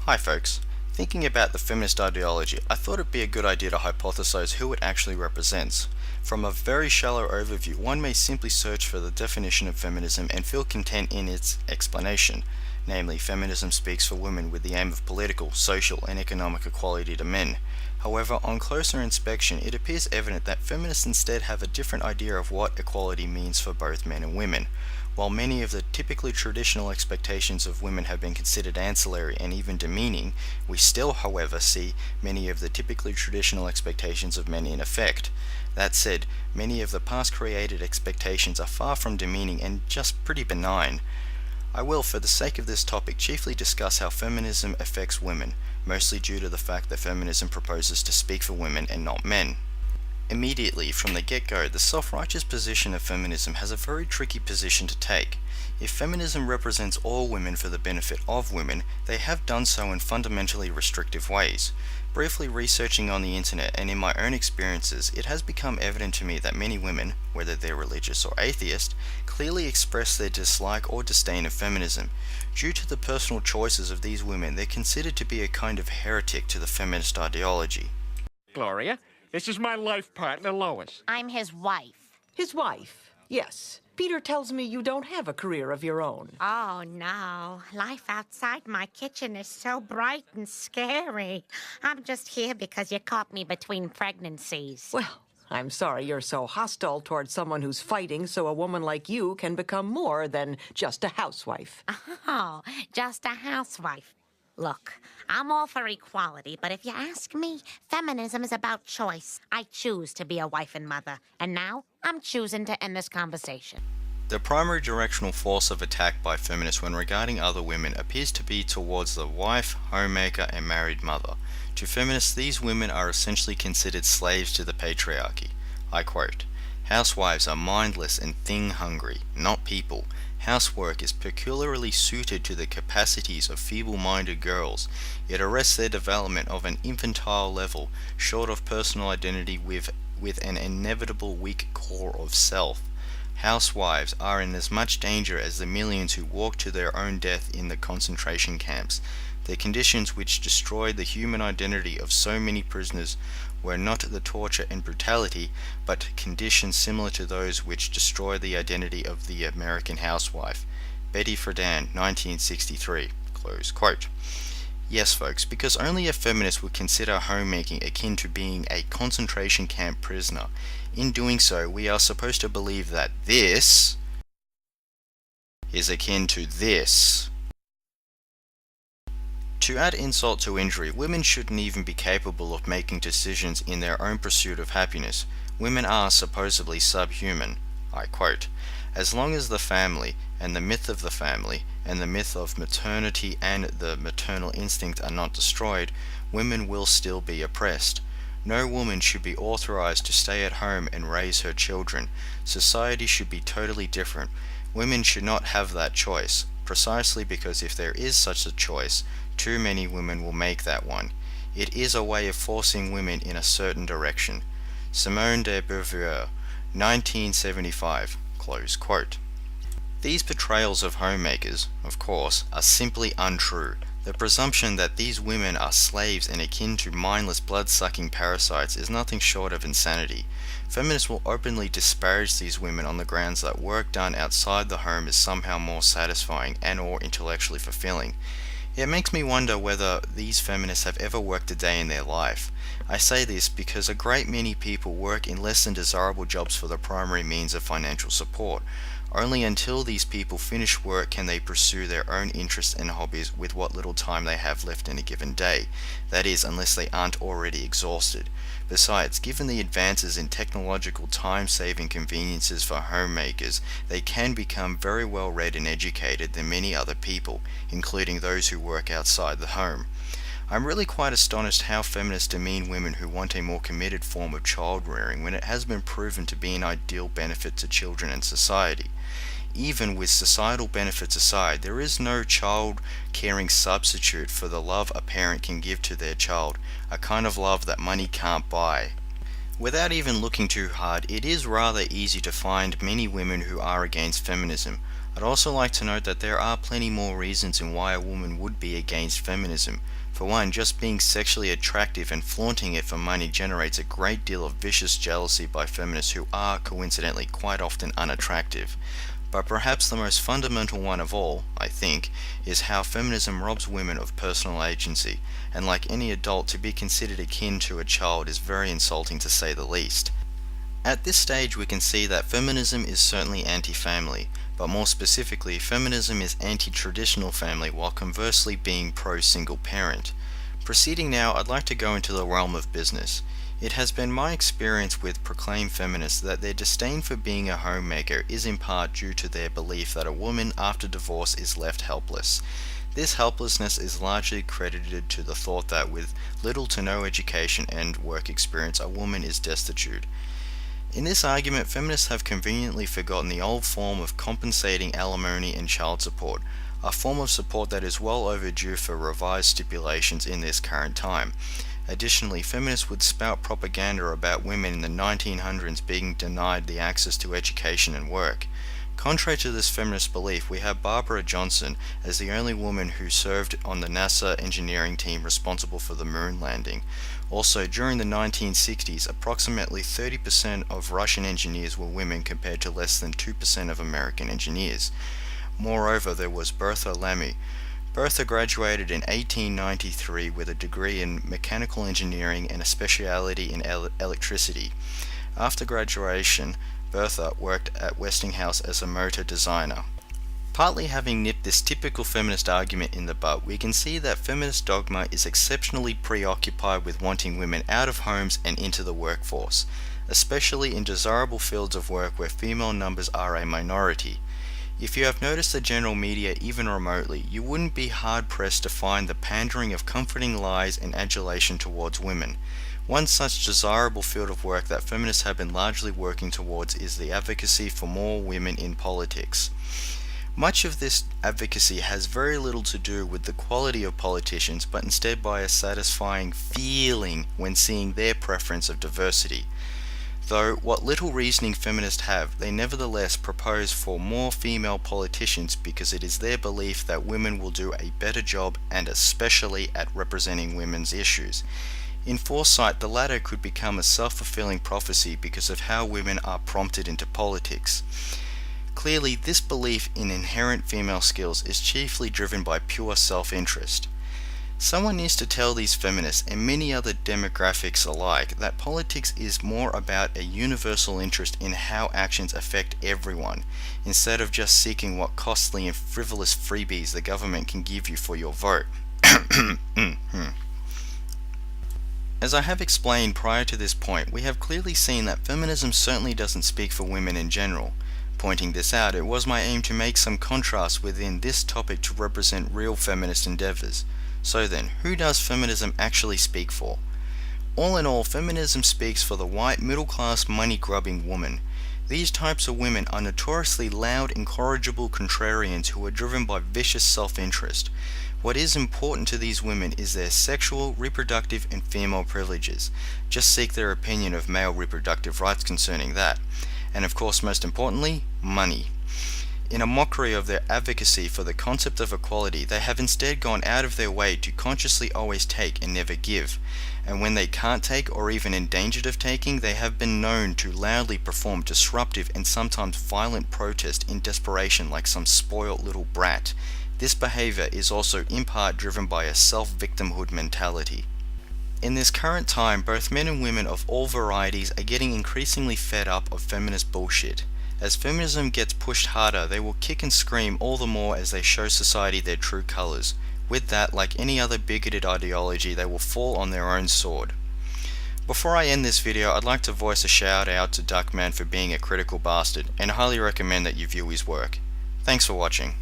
Hi folks. Thinking about the feminist ideology, I thought it'd be a good idea to hypothesize who it actually represents. From a very shallow overview, one may simply search for the definition of feminism and feel content in its explanation. Namely, feminism speaks for women with the aim of political, social, and economic equality to men. However, on closer inspection, it appears evident that feminists instead have a different idea of what equality means for both men and women. While many of the typically traditional expectations of women have been considered ancillary and even demeaning, we still, however, see many of the typically traditional expectations of men in effect. That said, many of the past created expectations are far from demeaning and just pretty benign. I will, for the sake of this topic, chiefly discuss how feminism affects women, mostly due to the fact that feminism proposes to speak for women and not men. Immediately, from the get-go, the self-righteous position of feminism has a very tricky position to take. If feminism represents all women for the benefit of women, they have done so in fundamentally restrictive ways. Briefly researching on the internet and in my own experiences, it has become evident to me that many women, whether they're religious or atheist, clearly express their dislike or disdain of feminism. Due to the personal choices of these women, they're considered to be a kind of heretic to the feminist ideology. Gloria, this is my life partner, Lois. I'm his wife. His wife, yes. Peter tells me you don't have a career of your own. Oh, no. Life outside my kitchen is so bright and scary. I'm just here because you caught me between pregnancies. Well, I'm sorry you're so hostile towards someone who's fighting so a woman like you can become more than just a housewife. Oh, just a housewife. Look, I'm all for equality, but if you ask me, feminism is about choice. I choose to be a wife and mother, and now I'm choosing to end this conversation. The primary directional force of attack by feminists when regarding other women appears to be towards the wife, homemaker, and married mother. To feminists, these women are essentially considered slaves to the patriarchy. I quote, "Housewives are mindless and thing-hungry, not people. Housework is peculiarly suited to the capacities of feeble-minded girls. It arrests their development of an infantile level, short of personal identity with an inevitable weak core of self. Housewives are in as much danger as the millions who walk to their own death in the concentration camps. The conditions which destroyed the human identity of so many prisoners were not the torture and brutality, but conditions similar to those which destroy the identity of the American housewife." Betty Friedan, 1963. Close quote. Yes, folks, because only a feminist would consider homemaking akin to being a concentration camp prisoner. In doing so, we are supposed to believe that this is akin to this. To add insult to injury, women shouldn't even be capable of making decisions in their own pursuit of happiness. Women are supposedly subhuman. I quote, "As long as the family, and the myth of the family, and the myth of maternity and the maternal instinct are not destroyed, women will still be oppressed. No woman should be authorized to stay at home and raise her children. Society should be totally different. Women should not have that choice, precisely because if there is such a choice, too many women will make that one. It is a way of forcing women in a certain direction." Simone de Beauvoir, 1975. Close quote. These portrayals of homemakers, of course, are simply untrue. The presumption that these women are slaves and akin to mindless blood-sucking parasites is nothing short of insanity. Feminists will openly disparage these women on the grounds that work done outside the home is somehow more satisfying and or intellectually fulfilling. It makes me wonder whether these feminists have ever worked a day in their life. I say this because a great many people work in less than desirable jobs for the primary means of financial support. Only until these people finish work can they pursue their own interests and hobbies with what little time they have left in a given day. That is, unless they aren't already exhausted. Besides, given the advances in technological time-saving conveniences for homemakers, they can become very well read and educated than many other people, including those who work outside the home. I'm really quite astonished how feminists demean women who want a more committed form of child rearing when it has been proven to be an ideal benefit to children and society. Even with societal benefits aside, there is no child-caring substitute for the love a parent can give to their child, a kind of love that money can't buy. Without even looking too hard, it is rather easy to find many women who are against feminism. I'd also like to note that there are plenty more reasons in why a woman would be against feminism. For one, just being sexually attractive and flaunting it for money generates a great deal of vicious jealousy by feminists who are, coincidentally, quite often unattractive. But perhaps the most fundamental one of all, I think, is how feminism robs women of personal agency, and like any adult, to be considered akin to a child is very insulting to say the least. At this stage we can see that feminism is certainly anti-family, but more specifically, feminism is anti-traditional family while conversely being pro-single parent. Proceeding now, I'd like to go into the realm of business. It has been my experience with proclaimed feminists that their disdain for being a homemaker is in part due to their belief that a woman after divorce is left helpless. This helplessness is largely credited to the thought that with little to no education and work experience, a woman is destitute. In this argument, feminists have conveniently forgotten the old form of compensating alimony and child support, a form of support that is well overdue for revised stipulations in this current time. Additionally, feminists would spout propaganda about women in the 1900s being denied the access to education and work. Contrary to this feminist belief, we have Barbara Johnson as the only woman who served on the NASA engineering team responsible for the moon landing. Also, during the 1960s, approximately 30% of Russian engineers were women compared to less than 2% of American engineers. Moreover, there was Bertha Lamy. Bertha graduated in 1893 with a degree in mechanical engineering and a specialty in electricity. After graduation, Bertha worked at Westinghouse as a motor designer. Partly having nipped this typical feminist argument in the butt, we can see that feminist dogma is exceptionally preoccupied with wanting women out of homes and into the workforce, especially in desirable fields of work where female numbers are a minority. If you have noticed the general media even remotely, you wouldn't be hard-pressed to find the pandering of comforting lies and adulation towards women. One such desirable field of work that feminists have been largely working towards is the advocacy for more women in politics. Much of this advocacy has very little to do with the quality of politicians, but instead by a satisfying feeling when seeing their preference of diversity. Though what little reasoning feminists have, they nevertheless propose for more female politicians because it is their belief that women will do a better job and especially at representing women's issues. In foresight, the latter could become a self-fulfilling prophecy because of how women are prompted into politics. Clearly, this belief in inherent female skills is chiefly driven by pure self-interest. Someone needs to tell these feminists and many other demographics alike that politics is more about a universal interest in how actions affect everyone, instead of just seeking what costly and frivolous freebies the government can give you for your vote. As I have explained prior to this point, we have clearly seen that feminism certainly doesn't speak for women in general. Pointing this out, it was my aim to make some contrast within this topic to represent real feminist endeavors. So then, who does feminism actually speak for? All in all, feminism speaks for the white, middle-class, money-grubbing woman. These types of women are notoriously loud, incorrigible contrarians who are driven by vicious self-interest. What is important to these women is their sexual, reproductive, and female privileges. Just seek their opinion of male reproductive rights concerning that. And of course, most importantly, money. In a mockery of their advocacy for the concept of equality, they have instead gone out of their way to consciously always take and never give. And when they can't take or even endangered of taking, they have been known to loudly perform disruptive and sometimes violent protest in desperation like some spoiled little brat. This behavior is also in part driven by a self-victimhood mentality. In this current time, both men and women of all varieties are getting increasingly fed up of feminist bullshit. As feminism gets pushed harder, they will kick and scream all the more as they show society their true colors. With that, like any other bigoted ideology, they will fall on their own sword. Before I end this video, I'd like to voice a shout out to Duckman for being a critical bastard, and highly recommend that you view his work. Thanks for watching.